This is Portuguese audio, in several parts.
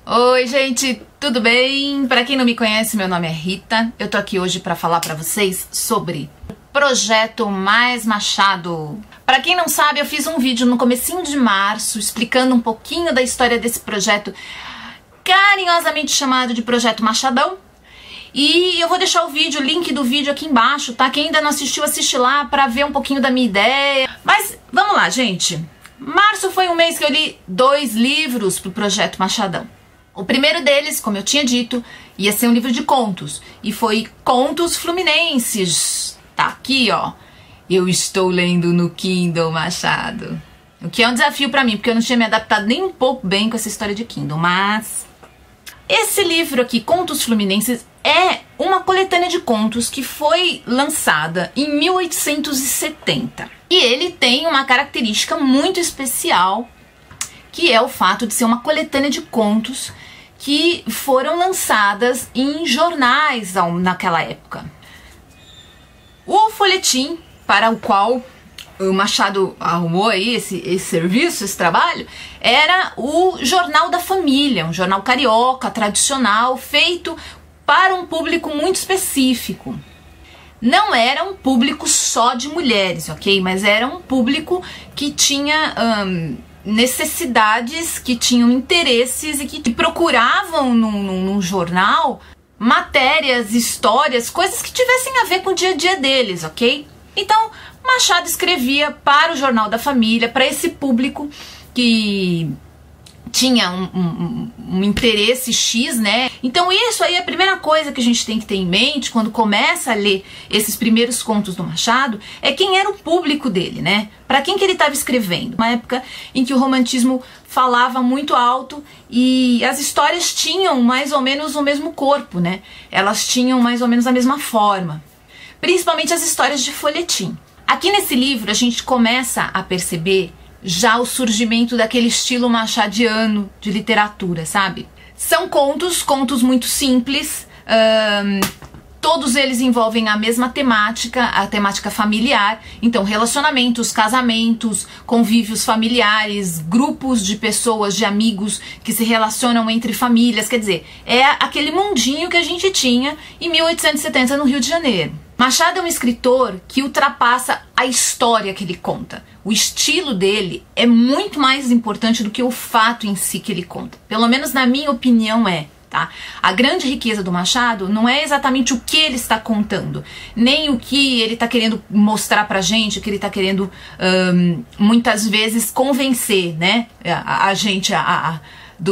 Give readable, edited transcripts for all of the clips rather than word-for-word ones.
Oi, gente, tudo bem? Para quem não me conhece, meu nome é Rita. Eu tô aqui hoje para falar para vocês sobre o Projeto Mais Machado. Para quem não sabe, eu fiz um vídeo no comecinho de março explicando um pouquinho da história desse projeto carinhosamente chamado de Projeto Machadão. E eu vou deixar o link do vídeo aqui embaixo, tá? Quem ainda não assistiu, assiste lá pra ver um pouquinho da minha ideia. Mas vamos lá, gente. Março foi um mês que eu li 2 livros pro Projeto Machadão. O primeiro deles, como eu tinha dito, ia ser um livro de contos. E foi Contos Fluminenses. Tá aqui, ó. Eu estou lendo no Kindle Machado. O que é um desafio pra mim, porque eu não tinha me adaptado nem um pouco bem com essa história de Kindle. Mas esse livro aqui, Contos Fluminenses, é uma coletânea de contos que foi lançada em 1870. E ele tem uma característica muito especial, que é o fato de ser uma coletânea de contos que foram lançadas em jornais naquela época. O folhetim para o qual o Machado arrumou aí esse serviço, esse trabalho, era o Jornal da Família, um jornal carioca, tradicional, feito para um público muito específico. Não era um público só de mulheres, ok? Mas era um público que tinha necessidades, que tinham interesses e que procuravam num jornal matérias, histórias, coisas que tivessem a ver com o dia a dia deles, ok? Então, Machado escrevia para o Jornal da Família, para esse público que tinha um interesse X, né? Então isso aí é a primeira coisa que a gente tem que ter em mente quando começa a ler esses primeiros contos do Machado, é quem era o público dele, né? Para quem que ele estava escrevendo? Uma época em que o romantismo falava muito alto e as histórias tinham mais ou menos o mesmo corpo, né? Elas tinham mais ou menos a mesma forma. Principalmente as histórias de folhetim. Aqui nesse livro a gente começa a perceber já o surgimento daquele estilo machadiano de literatura, sabe? São contos muito simples, todos eles envolvem a mesma temática, a temática familiar. Então, relacionamentos, casamentos, convívios familiares, grupos de pessoas, de amigos que se relacionam entre famílias. Quer dizer, é aquele mundinho que a gente tinha em 1870 no Rio de Janeiro. Machado é um escritor que ultrapassa a história que ele conta. O estilo dele é muito mais importante do que o fato em si que ele conta. Pelo menos na minha opinião é, tá? A grande riqueza do Machado não é exatamente o que ele está contando, nem o que ele está querendo mostrar pra gente, o que ele está querendo muitas vezes convencer, né, a gente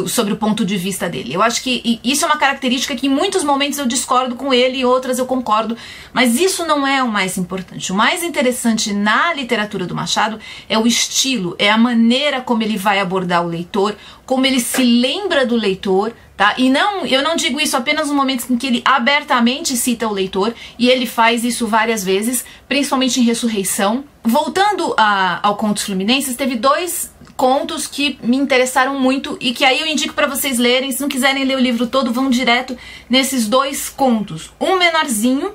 sobre o ponto de vista dele. Eu acho que isso é uma característica que em muitos momentos eu discordo com ele e outras eu concordo, mas isso não é o mais importante. O mais interessante na literatura do Machado é o estilo, é a maneira como ele vai abordar o leitor, como ele se lembra do leitor, tá? E eu não digo isso apenas nos momentos em que ele abertamente cita o leitor, e ele faz isso várias vezes, principalmente em Ressurreição. Voltando ao Contos Fluminenses, teve 2 contos que me interessaram muito e que aí eu indico para vocês lerem. Se não quiserem ler o livro todo, vão direto nesses 2 contos. Um menorzinho,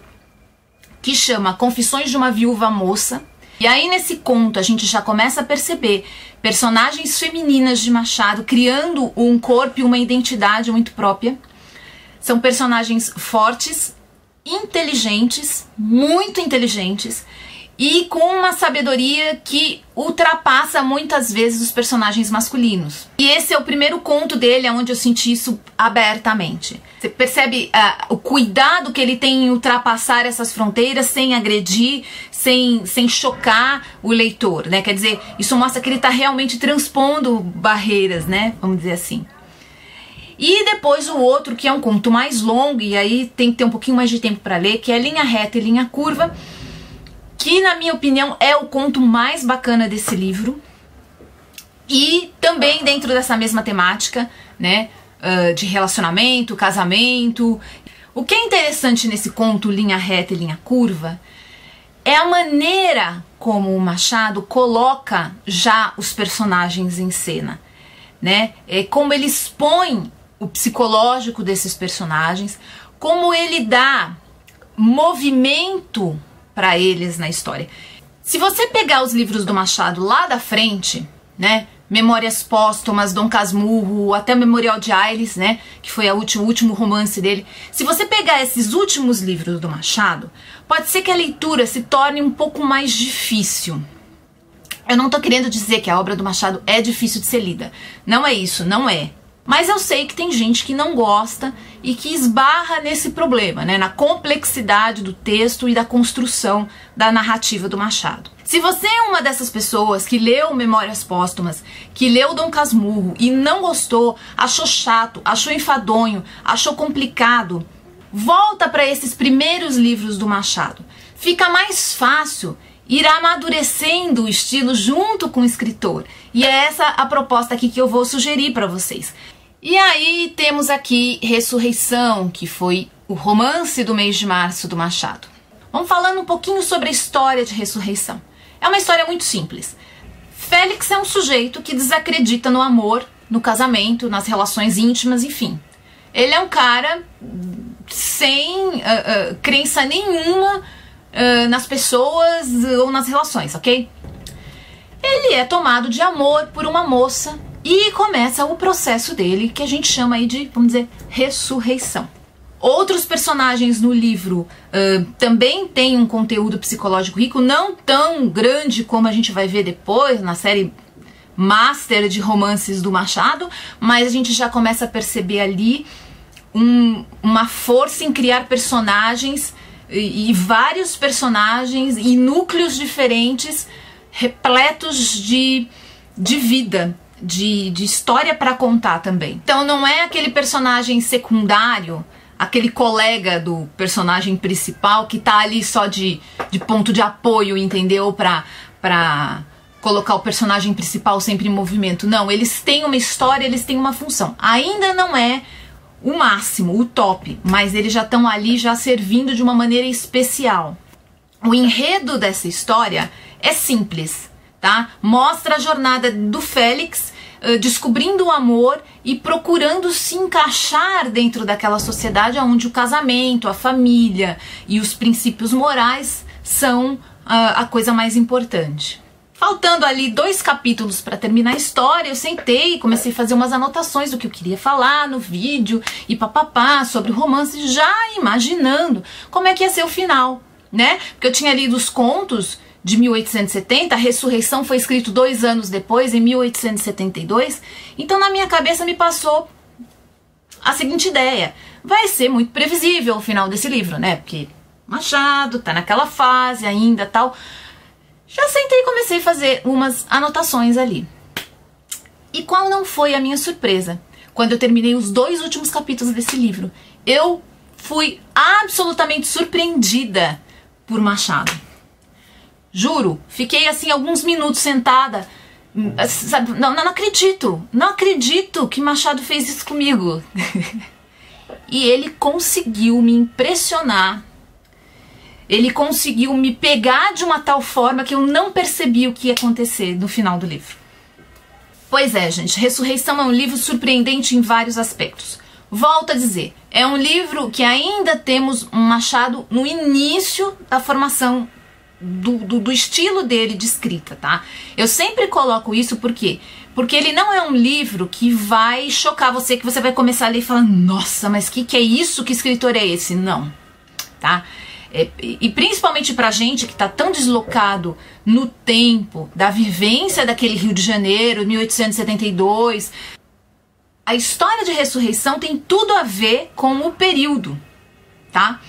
que chama Confissões de uma Viúva Moça. E aí nesse conto a gente já começa a perceber personagens femininas de Machado criando um corpo e uma identidade muito própria. São personagens fortes, inteligentes, muito inteligentes, e com uma sabedoria que ultrapassa muitas vezes os personagens masculinos. E esse é o primeiro conto dele onde eu senti isso abertamente. Você percebe o cuidado que ele tem em ultrapassar essas fronteiras sem agredir, sem chocar o leitor, né? Quer dizer, isso mostra que ele está realmente transpondo barreiras, né? Vamos dizer assim. E depois o outro, que é um conto mais longo, e aí tem que ter um pouquinho mais de tempo para ler, que é Linha Reta e Linha Curva, que na minha opinião é o conto mais bacana desse livro, e também dentro dessa mesma temática, né, de relacionamento, casamento. O que é interessante nesse conto Linha Reta e Linha Curva é a maneira como o Machado coloca já os personagens em cena, né? É como ele expõe o psicológico desses personagens, como ele dá movimento para eles na história. Se você pegar os livros do Machado lá da frente, né, Memórias Póstumas, Dom Casmurro, até o Memorial de Aires, né, que foi o último romance dele. Se você pegar esses últimos livros do Machado, pode ser que a leitura se torne um pouco mais difícil. Eu não tô querendo dizer que a obra do Machado é difícil de ser lida. Não é isso, não é. Mas eu sei que tem gente que não gosta e que esbarra nesse problema, né, na complexidade do texto e da construção da narrativa do Machado. Se você é uma dessas pessoas que leu Memórias Póstumas, que leu Dom Casmurro e não gostou, achou chato, achou enfadonho, achou complicado, volta para esses primeiros livros do Machado. Fica mais fácil ir amadurecendo o estilo junto com o escritor. E é essa a proposta aqui que eu vou sugerir para vocês. E aí temos aqui Ressurreição, que foi o romance do mês de março do Machado. Vamos falando um pouquinho sobre a história de Ressurreição. É uma história muito simples. Félix é um sujeito que desacredita no amor, no casamento, nas relações íntimas, enfim. Ele é um cara sem crença nenhuma nas pessoas ou nas relações, ok? Ele é tomado de amor por uma moça e começa o processo dele, que a gente chama aí de, vamos dizer, ressurreição. Outros personagens no livro também têm um conteúdo psicológico rico, não tão grande como a gente vai ver depois na série master de romances do Machado, mas a gente já começa a perceber ali uma força em criar personagens e vários personagens e núcleos diferentes repletos de vida, de história para contar também. Então não é aquele personagem secundário, aquele colega do personagem principal que tá ali só de ponto de apoio, entendeu? Pra colocar o personagem principal sempre em movimento. Não, eles têm uma história, eles têm uma função. Ainda não é o máximo, o top, mas eles já estão ali já servindo de uma maneira especial. O enredo dessa história é simples, tá? Mostra a jornada do Félix descobrindo o amor e procurando se encaixar dentro daquela sociedade onde o casamento, a família e os princípios morais são a coisa mais importante. Faltando ali 2 capítulos para terminar a história, eu sentei e comecei a fazer umas anotações do que eu queria falar no vídeo e papapá sobre o romance, já imaginando como é que ia ser o final, né? Porque eu tinha lido os contos de 1870, a Ressurreição foi escrito 2 anos depois, em 1872, então na minha cabeça me passou a seguinte ideia: vai ser muito previsível o final desse livro, né? Porque Machado tá naquela fase ainda, tal. Já sentei e comecei a fazer umas anotações ali. E qual não foi a minha surpresa quando eu terminei os 2 últimos capítulos desse livro? Eu fui absolutamente surpreendida por Machado. Juro, fiquei assim alguns minutos sentada, sabe, não acredito que Machado fez isso comigo. E ele conseguiu me impressionar, ele conseguiu me pegar de uma tal forma que eu não percebi o que ia acontecer no final do livro. Pois é, gente, Ressurreição é um livro surpreendente em vários aspectos. Volto a dizer, é um livro que ainda temos um Machado no início da formação do estilo dele de escrita, tá? Eu sempre coloco isso porque ele não é um livro que vai chocar você, que você vai começar a ler e falar, nossa, mas que é isso? Que escritor é esse? Não, tá? E principalmente pra gente que tá tão deslocado no tempo da vivência daquele Rio de Janeiro, 1872, a história de Ressurreição tem tudo a ver com o período, tá?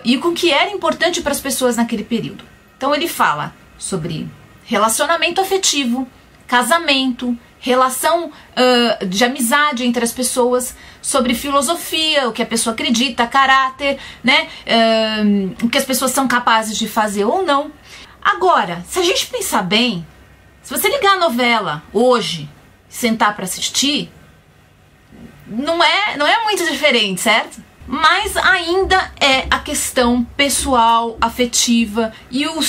E com o que era importante para as pessoas naquele período. Então ele fala sobre relacionamento afetivo, casamento, relação de amizade entre as pessoas, sobre filosofia, o que a pessoa acredita, caráter, né? O que as pessoas são capazes de fazer ou não. Agora, se a gente pensar bem, se você ligar a novela hoje, sentar para assistir, não é muito diferente, certo? Mas ainda é a questão pessoal, afetiva e o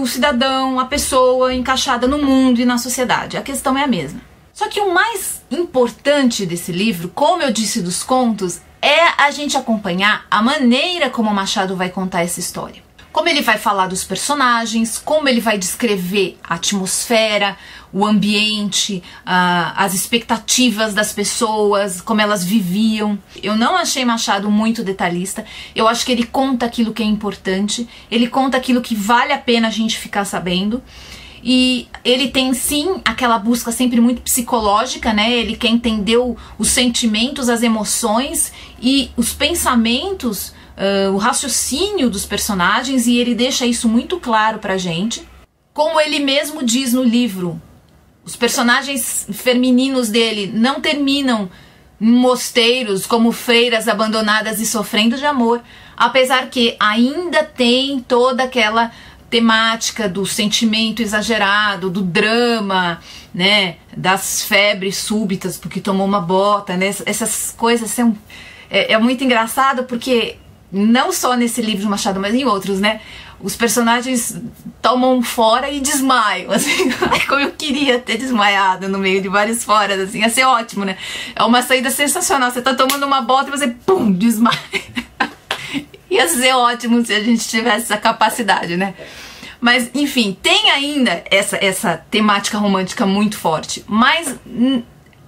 cidadão, a pessoa encaixada no mundo e na sociedade. A questão é a mesma. Só que o mais importante desse livro, como eu disse dos contos, é a gente acompanhar a maneira como o Machado vai contar essa história. Como ele vai falar dos personagens, como ele vai descrever a atmosfera, o ambiente, as expectativas das pessoas, como elas viviam. Eu não achei Machado muito detalhista. Eu acho que ele conta aquilo que é importante, ele conta aquilo que vale a pena a gente ficar sabendo. E ele tem sim aquela busca sempre muito psicológica, né? Ele quer entender os sentimentos, as emoções e os pensamentos, o raciocínio dos personagens, e ele deixa isso muito claro pra gente. Como ele mesmo diz no livro, os personagens femininos dele não terminam em mosteiros como freiras abandonadas e sofrendo de amor, apesar que ainda tem toda aquela temática do sentimento exagerado, do drama, né, das febres súbitas porque tomou uma bota, né, essas coisas são... É muito engraçado porque não só nesse livro de Machado, mas em outros, né, os personagens tomam fora e desmaiam, assim, como eu queria ter desmaiado no meio de vários foras, assim, ia ser ótimo, né, é uma saída sensacional, você tá tomando uma bota e você, pum, desmaia. Ia ser ótimo se a gente tivesse essa capacidade, né? Mas, enfim, tem ainda essa temática romântica muito forte. Mas,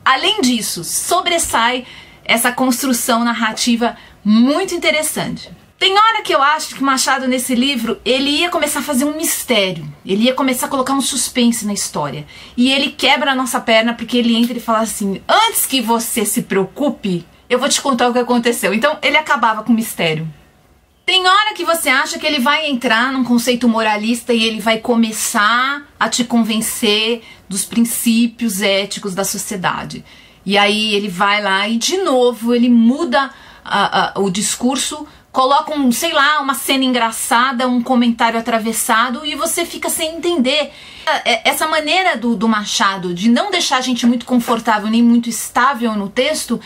além disso, sobressai essa construção narrativa muito interessante. Tem hora que eu acho que Machado, nesse livro, ele ia começar a fazer um mistério. Ele ia começar a colocar um suspense na história. E ele quebra a nossa perna porque ele entra e fala assim, antes que você se preocupe, eu vou te contar o que aconteceu. Então, ele acabava com o mistério. Tem hora que você acha que ele vai entrar num conceito moralista e ele vai começar a te convencer dos princípios éticos da sociedade. E aí ele vai lá e de novo ele muda o discurso, coloca sei lá, uma cena engraçada, um comentário atravessado e você fica sem entender. Essa maneira do Machado de não deixar a gente muito confortável nem muito estável no texto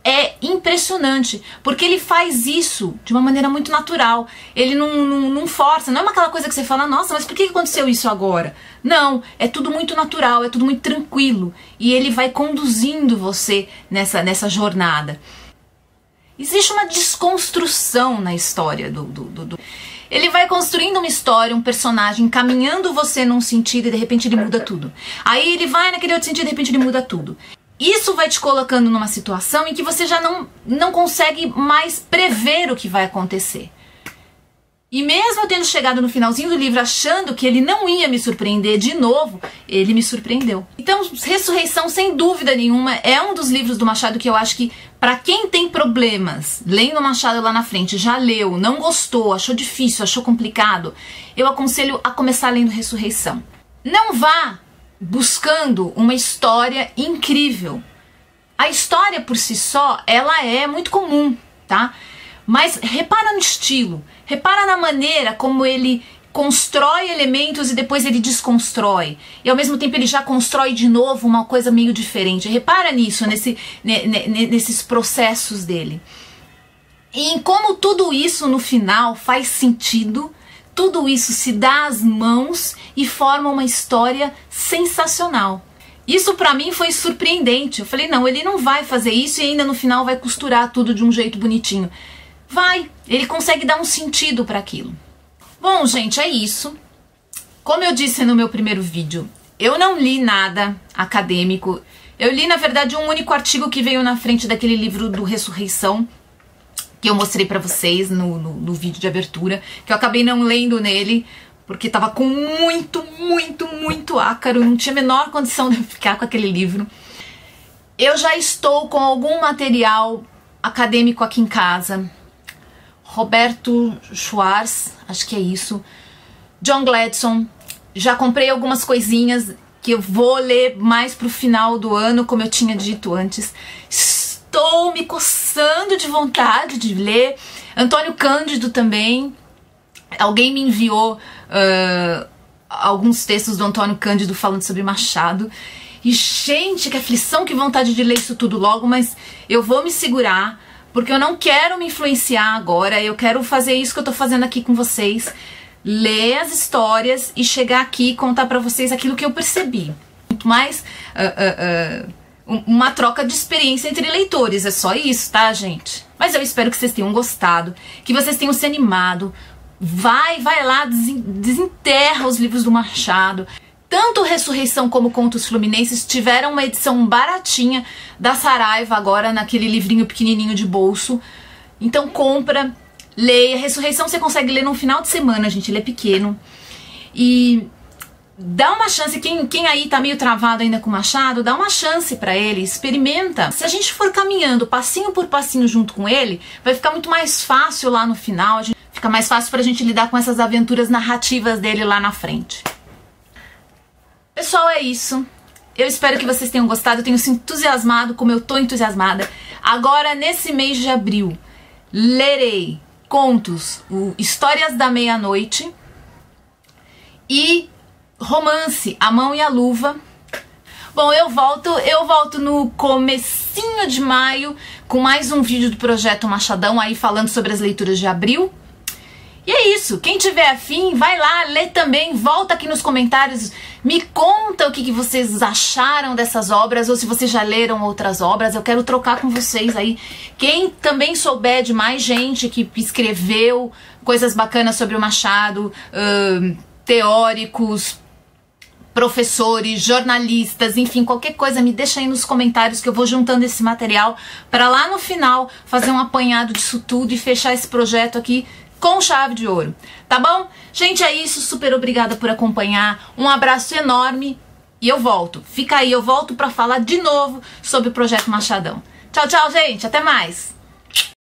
é impressionante, porque ele faz isso de uma maneira muito natural. Ele não força, não é aquela coisa que você fala, nossa, mas por que aconteceu isso agora? Não, é tudo muito natural, é tudo muito tranquilo. E ele vai conduzindo você nessa jornada. Existe uma desconstrução na história Ele vai construindo uma história, um personagem, caminhando você num sentido e de repente ele muda tudo. Aí ele vai naquele outro sentido e de repente ele muda tudo. Isso vai te colocando numa situação em que você já não consegue mais prever o que vai acontecer. E mesmo tendo chegado no finalzinho do livro achando que ele não ia me surpreender de novo, ele me surpreendeu. Então, Ressurreição, sem dúvida nenhuma, é um dos livros do Machado que eu acho que, para quem tem problemas, lendo Machado lá na frente, já leu, não gostou, achou difícil, achou complicado, eu aconselho a começar lendo Ressurreição. Não vá buscando uma história incrível. A história por si só, ela é muito comum, tá? Mas repara no estilo, repara na maneira como ele constrói elementos e depois ele desconstrói. E ao mesmo tempo ele já constrói de novo uma coisa meio diferente. Repara nisso, nesses processos dele. E em como tudo isso no final faz sentido. Tudo isso se dá às mãos e forma uma história sensacional. Isso pra mim foi surpreendente. Eu falei, não, ele não vai fazer isso e ainda no final vai costurar tudo de um jeito bonitinho. Vai, ele consegue dar um sentido para aquilo. Bom, gente, é isso. Como eu disse no meu primeiro vídeo, eu não li nada acadêmico. Eu li, na verdade, um único artigo que veio na frente daquele livro do Ressurreição, que eu mostrei pra vocês no vídeo de abertura, que eu acabei não lendo nele, porque tava com muito ácaro, não tinha a menor condição de ficar com aquele livro. Eu já estou com algum material acadêmico aqui em casa. Roberto Schwartz, acho que é isso. John Gladson. Já comprei algumas coisinhas que eu vou ler mais pro final do ano, como eu tinha dito antes. Estou me coçando de vontade de ler. Antônio Cândido também. Alguém me enviou alguns textos do Antônio Cândido falando sobre Machado. E, gente, que aflição, que vontade de ler isso tudo logo, mas eu vou me segurar, porque eu não quero me influenciar agora. Eu quero fazer isso que eu tô fazendo aqui com vocês. Ler as histórias e chegar aqui e contar pra vocês aquilo que eu percebi. Muito mais... uma troca de experiência entre leitores, é só isso, tá, gente? Mas eu espero que vocês tenham gostado, que vocês tenham se animado, vai lá, desenterra os livros do Machado. Tanto Ressurreição como Contos Fluminenses tiveram uma edição baratinha da Saraiva agora, naquele livrinho pequenininho de bolso. Então compra, leia. Ressurreição você consegue ler no final de semana, gente, ele é pequeno. E dá uma chance, quem aí tá meio travado ainda com o Machado, dá uma chance pra ele, experimenta. Se a gente for caminhando passinho por passinho junto com ele, vai ficar muito mais fácil lá no final, fica mais fácil pra gente lidar com essas aventuras narrativas dele lá na frente. Pessoal, é isso. Eu espero que vocês tenham gostado, eu tenho se entusiasmado como eu tô entusiasmada. Agora, nesse mês de abril, lerei contos, Histórias da Meia-Noite e romance, A Mão e a Luva. Bom, eu volto no comecinho de maio com mais um vídeo do Projeto Machadão aí falando sobre as leituras de abril. E é isso, quem tiver afim, vai lá, lê também, volta aqui nos comentários, me conta o que vocês acharam dessas obras, ou se vocês já leram outras obras, eu quero trocar com vocês aí. Quem também souber de mais gente que escreveu coisas bacanas sobre o Machado, teóricos, professores, jornalistas, enfim, qualquer coisa, me deixa aí nos comentários que eu vou juntando esse material para lá no final fazer um apanhado disso tudo e fechar esse projeto aqui com chave de ouro, tá bom? Gente, é isso, super obrigada por acompanhar, um abraço enorme e eu volto, fica aí, eu volto para falar de novo sobre o Projeto Machadão. Tchau, tchau, gente, até mais!